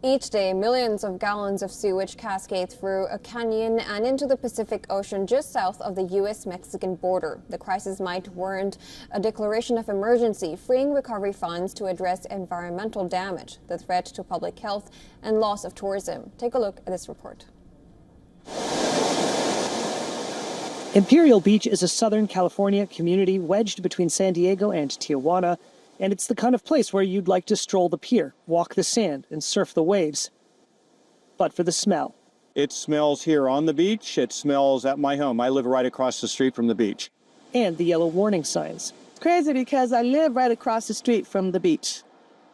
Each day, millions of gallons of sewage cascade through a canyon and into the Pacific Ocean just south of the U.S. Mexican border. The crisis might warrant a declaration of emergency, freeing recovery funds to address environmental damage, the threat to public health, and loss of tourism. Take a look at this report. Imperial Beach is a Southern California community wedged between San Diego and Tijuana, and it's the kind of place where you'd like to stroll the pier, walk the sand, and surf the waves. But for the smell. It smells here on the beach. It smells at my home. I live right across the street from the beach. And the yellow warning signs. It's crazy because I live right across the street from the beach.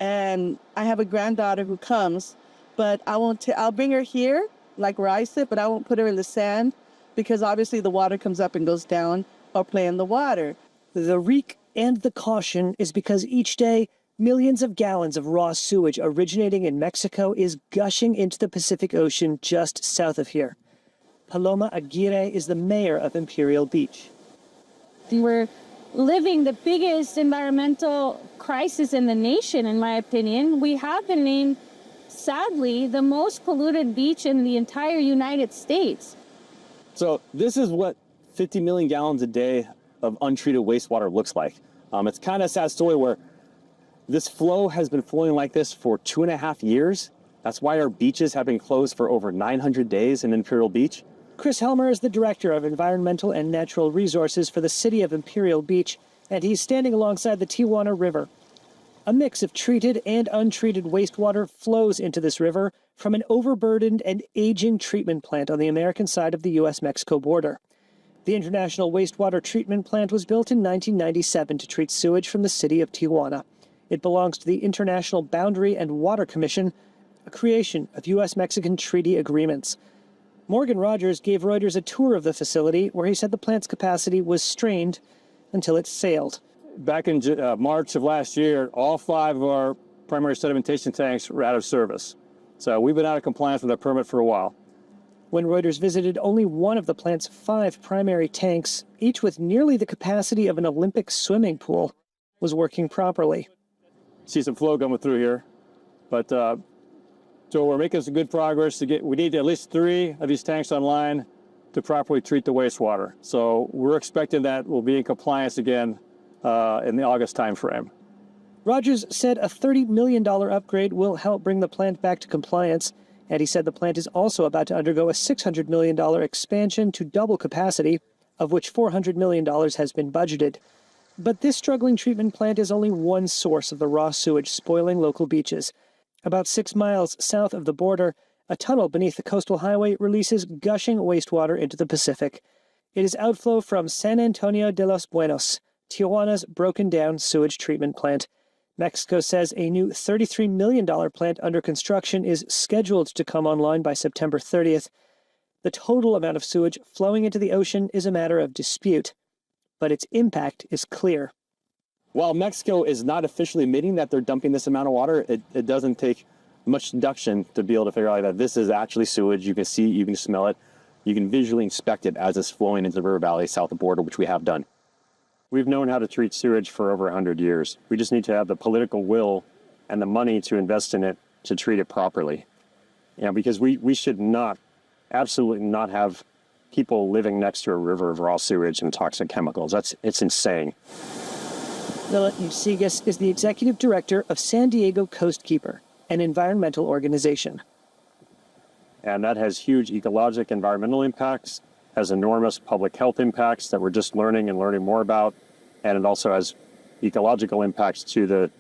And I have a granddaughter who comes, but I'll bring her here, like where I sit, but I won't put her in the sand because obviously the water comes up and goes down, or play in the water. The reek and the caution is because each day, millions of gallons of raw sewage originating in Mexico is gushing into the Pacific Ocean just south of here. Paloma Aguirre is the mayor of Imperial Beach. We're living the biggest environmental crisis in the nation, in my opinion. We have been named, sadly, the most polluted beach in the entire United States. So this is what 50 million gallons a day of untreated wastewater looks like. It's kind of a sad story where this flow has been flowing like this for 2.5 years. That's why our beaches have been closed for over 900 days in Imperial Beach. Chris Helmer is the director of environmental and natural resources for the city of Imperial Beach, and he's standing alongside the Tijuana River. A mix of treated and untreated wastewater flows into this river from an overburdened and aging treatment plant on the American side of the U.S. Mexico border. The International Wastewater Treatment Plant was built in 1997 to treat sewage from the city of Tijuana. It belongs to the International Boundary and Water Commission, a creation of U.S. Mexican treaty agreements. Morgan Rogers gave Reuters a tour of the facility where he said the plant's capacity was strained until it sailed. Back in March of last year, all 5 of our primary sedimentation tanks were out of service. So we've been out of compliance with our permit for a while. When Reuters visited, only one of the plant's 5 primary tanks, each with nearly the capacity of an Olympic swimming pool, was working properly. See some flow coming through here, but so we're making some good progress. We need at least 3 of these tanks online to properly treat the wastewater. So we're expecting that we'll be in compliance again in the August timeframe. Rogers said a $30 million upgrade will help bring the plant back to compliance. And he said the plant is also about to undergo a $600 million expansion to double capacity, of which $400 million has been budgeted. But this struggling treatment plant is only one source of the raw sewage spoiling local beaches. About 6 miles south of the border, a tunnel beneath the coastal highway releases gushing wastewater into the Pacific. It is outflow from San Antonio de los Buenos, Tijuana's broken-down sewage treatment plant. Mexico says a new $33 million plant under construction is scheduled to come online by September 30th. The total amount of sewage flowing into the ocean is a matter of dispute, but its impact is clear. While Mexico is not officially admitting that they're dumping this amount of water, it doesn't take much deduction to be able to figure out that this is actually sewage. You can see it, you can smell it, you can visually inspect it as it's flowing into the river valley south of the border, which we have done. We've known how to treat sewage for over 100 years. We just need to have the political will and the money to invest in it to treat it properly. Because we should not, absolutely not have people living next to a river of raw sewage and toxic chemicals. It's insane. Lila Usigas is the executive director of San Diego Coastkeeper, an environmental organization. And that has huge ecologic environmental impacts, has enormous public health impacts that we're just learning more about, and it also has ecological impacts to the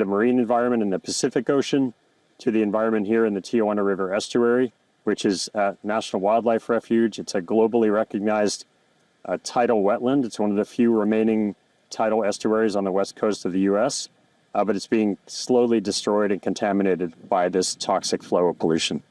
marine environment in the Pacific Ocean, to the environment here in the Tijuana River estuary, which is a National Wildlife Refuge. It's a globally recognized tidal wetland. It's one of the few remaining tidal estuaries on the west coast of the U.S., but it's being slowly destroyed and contaminated by this toxic flow of pollution.